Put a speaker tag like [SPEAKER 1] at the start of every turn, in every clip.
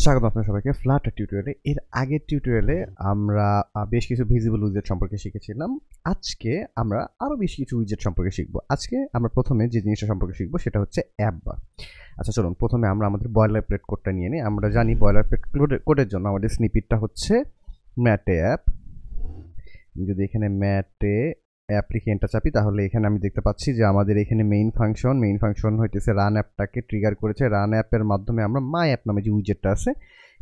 [SPEAKER 1] স্বাগত আপনাদের সবাইকে ফ্লাটার টিউটোরিয়ালে। এর আগের টিউটোরিয়ালে আমরা বেশ কিছু ভিজিবল উইজেট সম্পর্কে শিখেছিলাম। আজকে আমরা আরও বেশ কিছু উইজেট সম্পর্কে শিখব। আজকে আমরা প্রথমে যে জিনিসটা সম্পর্কে শিখব সেটা হচ্ছে অ্যাপবার। আচ্ছা চলুন, প্রথমে আমরা আমাদের বয়লার প্লেট কোডটা নিয়ে নিই। আমরা জানি বয়লার প্লেট কোডের জন্য আমাদের স্নিপিটটা হচ্ছে ম্যাটে অ্যাপ। যদি এখানে ম্যাটে অ্যাপ লিখে এন্টার চাপি তাহলে এখানে আমি দেখতে পাচ্ছি যে আমাদের এখানে মেইন ফাংশন হইতেছে রান অ্যাপটাকে ট্রিগার করেছে। রান অ্যাপের মাধ্যমে আমরা মাই অ্যাপ নামে যে উইজেটটা আছে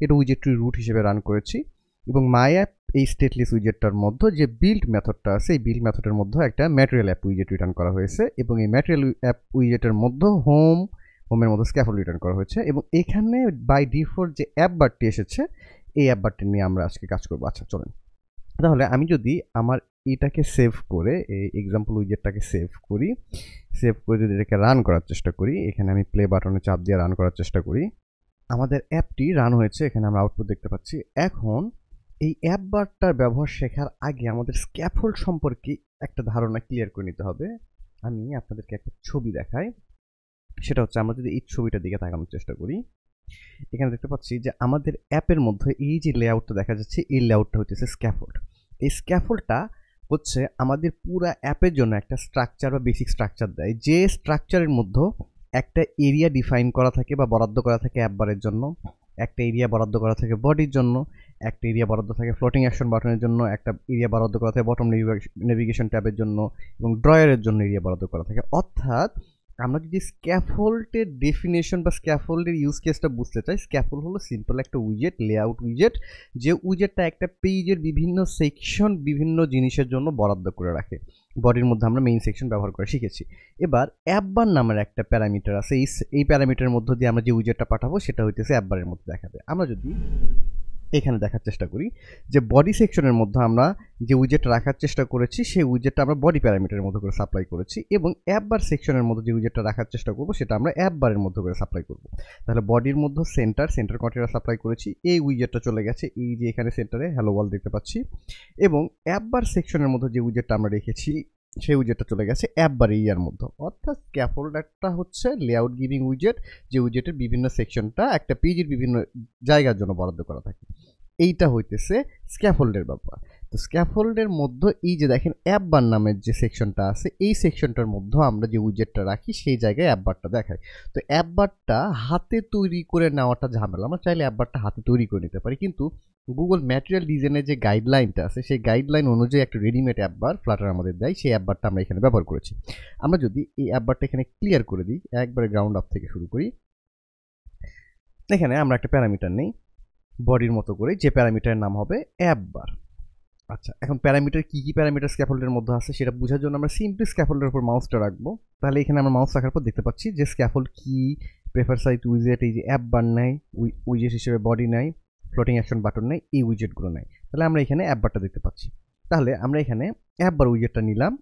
[SPEAKER 1] এটা উইজেটটি রুট হিসেবে রান করেছি, এবং মাই অ্যাপ এই স্টেটলেস উইজেটটার মধ্যে যে বিল্ড মেথডটা আছে এই বিল্ড মেথডের মধ্যে একটা ম্যাটেরিয়াল অ্যাপ উইজেট রিটার্ন করা হয়েছে, এবং এই ম্যাটেরিয়াল অ্যাপ উইজেটের মধ্যে হোমের মধ্যে স্ক্যাফোল্ড রিটার্ন করা হয়েছে, এবং এখানে বাই ডিফল্ট যে অ্যাপ বারটি এসেছে এই অ্যাপ বারটি নিয়ে আমরা আজকে কাজ করবো। আচ্ছা চলেন, তাহলে আমি যদি আমার এটাকে সেভ করে এই এক্সাম্পল উইজেটটাকে সেভ করে যদি এটাকে রান করার চেষ্টা করি, এখানে আমি প্লে বাটনে চাপ দিয়ে রান করার চেষ্টা করি, আমাদের অ্যাপটি রান হয়েছে। এখানে আমরা আউটপুট দেখতে পাচ্ছি। এখন এই অ্যাপ বারটার ব্যবহার শেখার আগে আমাদের স্ক্যাফোল্ড সম্পর্কে একটা ধারণা ক্লিয়ার করে নিতে হবে। আমি আপনাদেরকে একটা ছবি দেখাই, সেটা হচ্ছে আমরা যদি এই ছবিটার দিকে তাকানোর চেষ্টা করি, এখানে দেখতে পাচ্ছি যে আমাদের অ্যাপের মধ্যে এই যে লেআউটটা দেখা যাচ্ছে এই লেআউটটা হচ্ছে স্ক্যাফোল্ড। এই স্ক্যাফোল্ডটা হচ্ছে আমাদের পুরো অ্যাপের জন্য একটা স্ট্রাকচার বা বেসিক স্ট্রাকচার দেয়, যে স্ট্রাকচারের মধ্যে একটা এরিয়া ডিফাইন করা থাকে বা বরাদ্দ করা থাকে অ্যাপবারের জন্য, একটা এরিয়া বরাদ্দ করা থাকে বডির জন্য, একটা এরিয়া বরাদ্দ থাকে ফ্লোটিং অ্যাকশন বাটনের জন্য, একটা এরিয়া বরাদ্দ করা থাকে বটম নেভিগেশন ট্যাবের জন্য, এবং ড্রয়ারের জন্য এরিয়া বরাদ্দ করা থাকে। অর্থাৎ আমরা যদি স্ক্যাফোল্ডের ডেফিনেশন বা স্ক্যাফোল্ডের ইউজ কেসটা বুঝতে চাই, স্ক্যাফোল্ড হলো সিম্পল একটা উইজেট, লেআউট উইজেট, যে উইজেটটা একটা পেজের বিভিন্ন সেকশন বিভিন্ন জিনিসের জন্য বরাদ্দ করে রাখে। বডির মধ্যে আমরা মেইন সেকশন ব্যবহার করে শিখেছি। এবার অ্যাপবার নামের একটা প্যারামিটার আছে, এই প্যারামিটারের মধ্যে দিয়ে আমরা যে উইজেটটা পাঠাবো সেটা হইতেছে অ্যাপবারের মধ্যে দেখাবে। আমরা যদি এখানে দেখার চেষ্টা করি যে বডি সেকশনের মধ্যে আমরা যে উইজেট রাখার চেষ্টা করেছি সেই উইজেটটা আমরা বডি প্যারামিটারের মধ্যে করে সাপ্লাই করেছি, এবং অ্যাপবার সেকশনের মধ্যে যে উইজেটটা রাখার চেষ্টা করবো সেটা আমরা অ্যাপবারের মধ্যে করে সাপ্লাই করবো। তাহলে বডির মধ্যে সেন্টার কন্টেনার সাপ্লাই করেছি, এই উইজেটটা চলে গেছে এই যে এখানে সেন্টারে হ্যালো ওয়ার্ল্ড দেখতে পাচ্ছি, এবং অ্যাপবার সেকশনের মধ্যে যে উইজেটটা আমরা রেখেছি সেই উইজেটটা চলে গেছে অ্যাপবার এরিয়ার মধ্যে। অর্থাৎ স্ক্যাফোল্ড একটা হচ্ছে লেআউট গিভিং উইজেট, যে উইজেটের বিভিন্ন সেকশনটা একটা পেজের বিভিন্ন জায়গার জন্য বরাদ্দ করা থাকে। এইটা হইতেছে স্ক্যাফোল্ডের ব্যাপার। তো স্ক্যাফোল্ডের মধ্যে এই যে দেখেন অ্যাপবার নামের যে সেকশনটা আছে এই সেকশনটার মধ্যে আমরা যে উইজেটটা রাখি সেই জায়গায় অ্যাপবারটা দেখাই। তো অ্যাপবারটা হাতে তৈরি করে নেওয়াটা ঝামেলা, আমরা চাইলে অ্যাপবারটা হাতে তৈরি করে নিতে পারি, কিন্তু গুগল ম্যাটেরিয়াল ডিজাইনের যে গাইডলাইনটা আছে সেই গাইডলাইন অনুযায়ী একটা রেডিমেড অ্যাপবার ফ্লাটার আমাদের দেয়, সেই অ্যাপবারটা আমরা এখানে ব্যবহার করেছি। আমরা যদি এই অ্যাপবারটা এখানে ক্লিয়ার করে দিই, একবারে গ্রাউন্ড আপ থেকে শুরু করি, এখানে আমরা একটা প্যারামিটার নেই বডির মতো করে, যে প্যারামিটারের নাম হবে অ্যাপবার। আচ্ছা, এখন প্যারামিটার কি প্যারামিটার স্ক্যাফোল্ডের মধ্যে আছে সেটা বোঝার জন্য আমরা সিম্পলি স্ক্যাফোল্ডের উপর মাউসটা রাখবো। তাহলে এখানে আমরা মাউস রাখার পর দেখতে পাচ্ছি যে স্ক্যাফোল্ড কি, প্রেফার সাইট উইজেট, এই যে অ্যাপবার নাই, উইজেট হিসেবে বডি নাই, ফ্লোটিং অ্যাকশন বাটন নাই, এই উইজেটগুলো নাই। তাহলে আমরা এখানে অ্যাপবারটা দেখতে পাচ্ছি। তাহলে আমরা এখানে অ্যাপবার উইজেটটা নিলাম,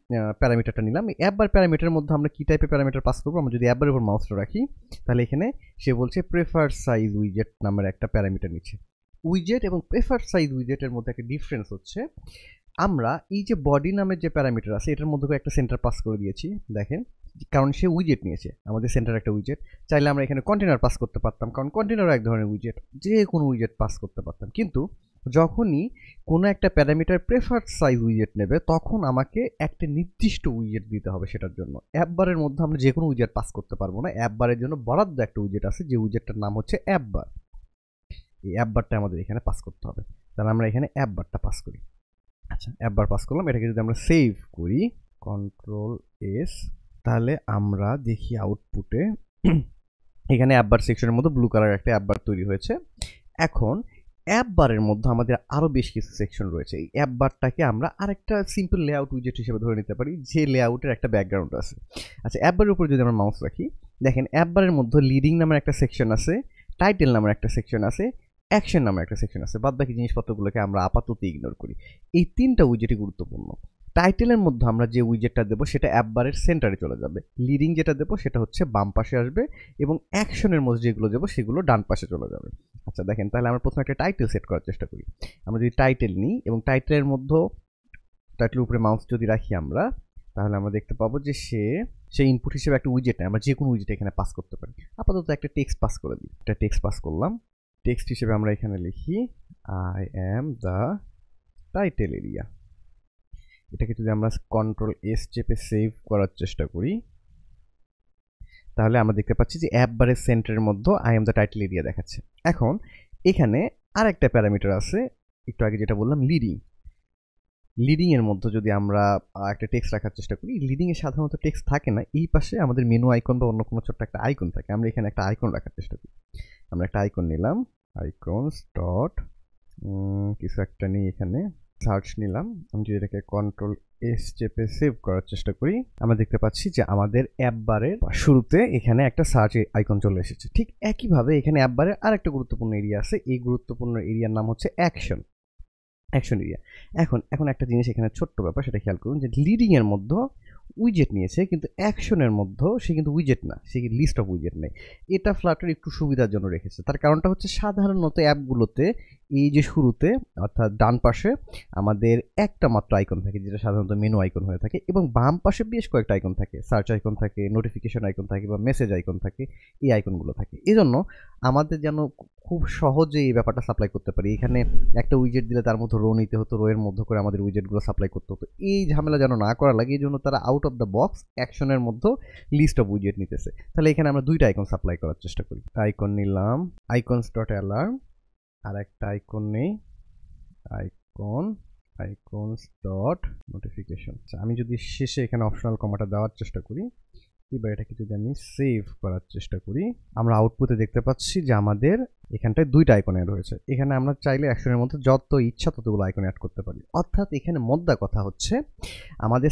[SPEAKER 1] প্যারামিটারটা নিলাম। এই অ্যাপবার প্যারামিটারের মধ্যে আমরা কি টাইপের প্যারামিটার পাস করবো, আমরা যদি অ্যাপবারের উপর মাউসটা রাখি তাহলে এখানে সে বলছে প্রেফার সাইজ উইজেট নামের একটা প্যারামিটার নিচ্ছে। উইজেট এবং প্রেফার সাইজ উইজেটের মধ্যে একটা ডিফারেন্স হচ্ছে, আমরা এই যে বডি নামের যে প্যারামিটার আছে এটার মধ্যে একটা সেন্টার পাস করে দিয়েছি দেখেন, কারণ সে উইজেট নিয়েছে, আমাদের সেন্টার একটা উইজেট। চাইলে আমরা এখানে কন্টেনার পাস করতে পারতাম, কারণ কন্টেনারও এক ধরনের উইজেট, যে কোনো উইজেট পাস করতে পারতাম। কিন্তু যখনই কোনো একটা প্যারামিটার প্রেফার্ড সাইজ উইজেট নেবে তখন আমাকে একটা নির্দিষ্ট উইজেট দিতে হবে সেটার জন্য। অ্যাপবারের মধ্যে আমরা যে কোনো উইজেট পাস করতে পারবো না, অ্যাপবারের জন্য বরাদ্দ একটা উইজেট আছে, যে উইজেটটার নাম হচ্ছে অ্যাপবার। এই অ্যাপবারটা আমাদের এখানে পাস করতে হবে। তাহলে আমরা এখানে অ্যাপবারটা পাস করি। আচ্ছা, অ্যাপবার পাস করলাম। এটাকে যদি আমরা সেভ করি কন্ট্রোল এস, তাহলে আমরা দেখি আউটপুটে এখানে অ্যাপবার সেকশনের মধ্যে ব্লু কালার একটা অ্যাপবার তৈরি হয়েছে। এখন অ্যাপবারের মধ্যে আমাদের আরও বেশ কিছু সেকশন রয়েছে। এই অ্যাপবারটাকে আমরা আরেকটা সিম্পল লেআউট উইজেট হিসেবে ধরে নিতে পারি, যে লেআউটের একটা ব্যাকগ্রাউন্ড আছে। আচ্ছা, অ্যাপবারের উপর যদি আমরা মাউস রাখি, দেখেন অ্যাপবারের মধ্যে লিডিং নামের একটা সেকশন আছে, টাইটেল নামের একটা সেকশন আছে, অ্যাকশন নামের একটা সেকশন আছে। বাদ বাকি জিনিসপত্রগুলোকে আমরা আপাতত ইগনোর করি। এই তিনটা উইজেটই গুরুত্বপূর্ণ। টাইটেলের মধ্যে আমরা যে উইজেটটা দেবো সেটা অ্যাপবারের সেন্টারে চলে যাবে, লিডিং যেটা দেবো সেটা হচ্ছে বাম পাশে আসবে, এবং অ্যাকশনের মধ্যে যেগুলো দেবো সেগুলো ডান পাশে চলে যাবে। আচ্ছা দেখেন, তাহলে আমরা প্রথমে একটা টাইটেল সেট করার চেষ্টা করি। আমরা যদি টাইটেল নিই এবং টাইটেলের মধ্যে টাইটেলের উপরে মাউস যদি রাখি আমরা, তাহলে আমরা দেখতে পাবো যে সে ইনপুট হিসেবে একটা উইজেট নেয়, আমরা যে কোনো উইজেট এখানে পাস করতে পারি। আপাতত একটা টেক্সট পাস করে দিই, একটা টেক্সট পাস করলাম। টেক্সট হিসেবে আমরা এখানে লিখি I am the title area. এটাকে যদি আমরা কন্ট্রোল এস চেপে সেভ করার চেষ্টা করি তাহলে আমরা দেখতে পাচ্ছি যে অ্যাপ বারের সেন্টারের মধ্যে I am the title area দেখাচ্ছে। এখন এখানে আর একটা প্যারামিটার আছে, একটু আগে যেটা বললাম লিডিং এর মধ্যে যদি আমরা একটা টেক্সট রাখার চেষ্টা করি, লিডিং এ সাধারণত টেক্সট থাকে না, এই পাশে আমাদের মেনু আইকন বা অন্য কোনো ছোট্ট একটা আইকন থাকে। আমরা এখানে একটা আইকন রাখার চেষ্টা করি। আমরা একটা আইকন নিলাম, আইকনস ডট কিছু একটা নিয়ে এখানে সার্চ নিলাম। আমি যদি এটাকে কন্ট্রোল এস চেপে সেভ করার চেষ্টা করি আমরা দেখতে পাচ্ছি যে আমাদের অ্যাপ বারের শুরুতে এখানে একটা সার্চ আইকন চলে এসেছে। ঠিক একইভাবে এখানে অ্যাপ বারের আর একটা গুরুত্বপূর্ণ এরিয়া আছে, এই গুরুত্বপূর্ণ এরিয়ার নাম হচ্ছে অ্যাকশন এরিয়া। এখন একটা জিনিস এখানে ছোট্ট ব্যাপার, সেটা খেয়াল করুন যে লিডিং এর মধ্যে উইজেট নিয়েছে, কিন্তু অ্যাকশনের মধ্যেও সে কিন্তু উইজেট না, সে লিস্ট অফ উইজেট নেই। এটা ফ্লাটার একটু সুবিধার জন্য রেখেছে। তার কারণটা হচ্ছে সাধারণত অ্যাপগুলোতে এই যে শুরুতে অর্থাৎ ডান পাশে আমাদের একটা মাত্র আইকন থাকে, যেটা সাধারণত মেনু আইকন হয়ে থাকে, এবং বাম পাশে বেশ কয়েকটা আইকন থাকে, সার্চ আইকন থাকে, নোটিফিকেশন আইকন থাকে বা মেসেজ আইকন থাকে, এই আইকনগুলো থাকে। এজন্য আমাদের যেন খুব সহজে এই ব্যাপারটা সাপ্লাই করতে পারি। এখানে একটা উইজেট দিলে তার মধ্যে রো নিতে হতো, রো এর মধ্যে করে আমাদের উইজেটগুলো সাপ্লাই করতে হতো। এই ঝামেলা যেন না করা লাগে, এই জন্য তারা আউট অফ দ্য বক্স অ্যাকশনের মধ্যে লিস্ট অফ উইজেট নিতেছে। তাহলে এখানে আমরা দুইটা আইকন সাপ্লাই করার চেষ্টা করি। আইকন নিলাম, আইকনস ডট অ্যালার্ম, আর একটা আইকন নেই, আইকনস ডট নোটিফিকেশন। আমি যদি শেষে এখানে অপশনাল কমাটা দেওয়ার চেষ্টা করি, এবার এটাকে যদি আমি সেভ করার চেষ্টা করি, আমরা আউটপুটে দেখতে পাচ্ছি যে আমাদের এখানটায় দুইটা আইকন অ্যাড হয়েছে। এখানে আমরা চাইলে অ্যাকশনের মধ্যে যত ইচ্ছা ততগুলো আইকন অ্যাড করতে পারি। অর্থাৎ এখানে মোদ্দা কথা হচ্ছে আমাদের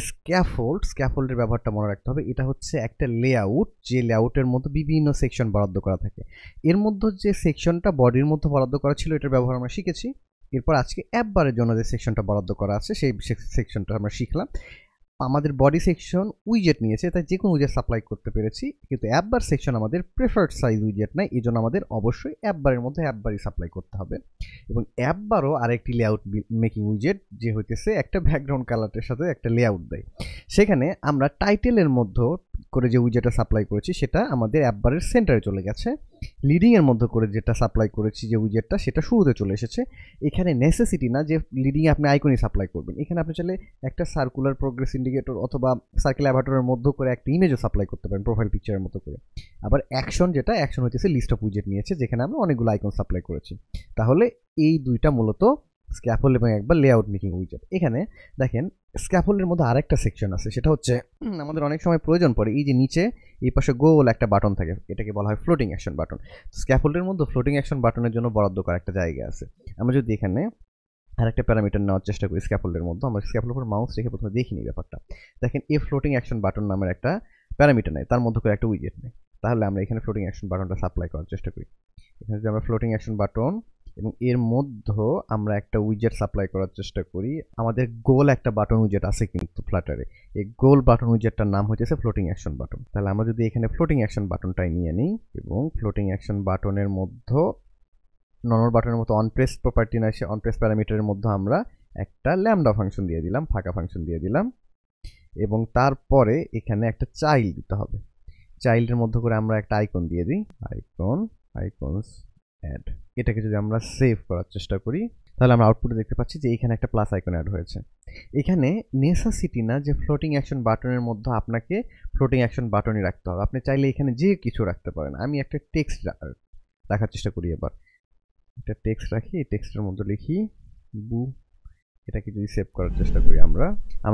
[SPEAKER 1] স্ক্যাফোল্ডের ব্যবহারটা মনে রাখতে হবে। এটা হচ্ছে একটা লেআউট, যে লেআউটের মধ্যে বিভিন্ন সেকশন বরাদ্দ করা থাকে। এর মধ্যে যে সেকশনটা বডির মধ্যে বরাদ্দ করা ছিল, এটার ব্যবহার আমরা শিখেছি। এরপর আজকে অ্যাপ বারের জন্য যে সেকশনটা বরাদ্দ করা আছে সেই সেকশনটা আমরা শিখলাম। আমাদের বডি সেকশন উইজেট নিয়েছে, তাই যে কোনো উইজেট সাপ্লাই করতে পেরেছি, কিন্তু অ্যাপ বার সেকশন আমাদের প্রেফার্ড সাইজ উইজেট নাই, এই জন্য আমাদের অবশ্যই অ্যাপ বারের মধ্যে অ্যাপ বারই সাপ্লাই করতে হবে। এবং অ্যাপ বারও আরেকটি লেআউট মেকিং উইজেট, যে হইতেছে একটা ব্যাকগ্রাউন্ড কালারের সাথে একটা লেআউট দেয়। সেখানে আমরা টাইটেলের মধ্যে করে যে উইজেটটা সাপ্লাই করেছি সেটা আমাদের অ্যাপ বারের সেন্টারে চলে গেছে। লিডিং এর মধ্যে করে যেটা সাপ্লাই করেছি যে উইজেটটা, সেটা শুরুতে চলে এসেছে। এখানে নেসেসিটি না যে লিডিং এ আপনি আইকনই সাপ্লাই করবেন, এখানে আপনি চাইলে একটা সার্কুলার প্রোগ্রেস ইন্ডিকেটর অথবা সার্কেল অ্যাভাটারের মধ্যে করে একটা ইমেজও সাপ্লাই করতে পারেন প্রোফাইল পিকচারের মতো করে। আবার অ্যাকশন হইতেছে লিস্ট অফ উইজেট নিয়েছে, যেখানে আমরা অনেকগুলো আইকন সাপ্লাই করেছি। তাহলে এই দুইটা মূলত স্ক্যাফোল্ড এবং একবার লেআউট মেকিং উইজেট। এখানে দেখেন স্ক্যাফোল্ডের মধ্যে আরেকটা সেকশন আছে, সেটা হচ্ছে আমাদের অনেক সময় প্রয়োজন পড়ে এই যে নিচে এই পাশে গোল একটা বাটন থাকে, এটাকে বলা হয় ফ্লোটিং অ্যাকশন বাটন। স্ক্যাফোল্ডের মধ্যে ফ্লোটিং অ্যাকশন বাটনের জন্য বরাদ্দ করা একটা জায়গা আছে। আমরা যদি এখানে আরেকটা প্যারামিটার নেওয়ার চেষ্টা করি স্ক্যাফোল্ডের মধ্যে, আমরা স্ক্যাফোল্ডের উপর মাউস রেখে প্রথমে দেখিনি ব্যাপারটা। দেখেন এই ফ্লোটিং অ্যাকশন বাটন নামের একটা প্যারামিটার নেই, তার মধ্যে করে একটা উইজেট নেই। তাহলে আমরা এখানে ফ্লোটিং অ্যাকশন বাটনটা সাপ্লাই করার চেষ্টা করি। এখানে যদি আমরা ফ্লোটিং অ্যাকশন বাটন এবং এর মধ্যে আমরা একটা উইজেট সাপ্লাই করার চেষ্টা করি, আমাদের গোল একটা বাটন উইজেট আছে কিন্তু ফ্লাটারে, এই গোল বাটন উইজেটটার নাম হচ্ছে ফ্লোটিং অ্যাকশন বাটন। তাহলে আমরা যদি এখানে ফ্লোটিং অ্যাকশন বাটনটাই নিয়ে নিই এবং ফ্লোটিং অ্যাকশন বাটনের মধ্যে নর্মাল বাটনের মতো অনপ্রেস প্রপার্টি না, সে অনপ্রেস প্যারামিটারের মধ্যে আমরা একটা ল্যামডা ফাংশন দিয়ে দিলাম, ফাঁকা ফাংশন দিয়ে দিলাম, এবং তারপরে এখানে একটা চাইল্ড দিতে হবে। চাইল্ডের মধ্যে করে আমরা একটা আইকন দিয়ে দিই, আইকনস অ্যাড। এটাকে যদি আমরা সেভ করার চেষ্টা করি তাহলে আমরা আউটপুটে দেখতে পাচ্ছি যে এখানে একটা প্লাস আইকন অ্যাড হয়েছে। এখানে নেসেসিটি না যে ফ্লোটিং অ্যাকশন বাটনের মধ্যে আপনাকে ফ্লোটিং অ্যাকশন বাটনই রাখতে হবে, আপনি চাইলে এখানে যে কিছু রাখতে পারেন। আমি একটা টেক্সট রাখার চেষ্টা করি, এবার একটা টেক্সট রাখি, এই টেক্সটের মধ্যে লিখি বু। এটাকে যদি সেভ করার চেষ্টা করি আমরা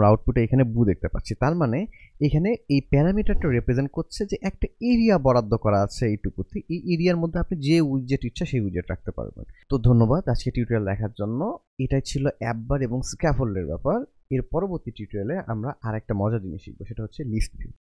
[SPEAKER 1] আউটপুটে এখানে বু দেখতে পাচ্ছি। তার মানে এখানে এই প্যারামিটারটা রিপ্রেজেন্ট করছে যে একটা এরিয়া বরাদ্দ করা আছে এইটুকুতে, এই এরিয়ার মধ্যে আপনি যে উইজেট ইচ্ছা সেই উইজেট রাখতে পারবেন। তো ধন্যবাদ আজকে টিউটোরিয়াল দেখার জন্য। এটাই ছিল অ্যাপবার এবং স্ক্যাফোল্ডের ব্যাপার। এর পরবর্তী টিউটোরিয়ালে আমরা আরেকটা মজার জিনিস শিখবো, সেটা হচ্ছে লিস্ট ভিউ।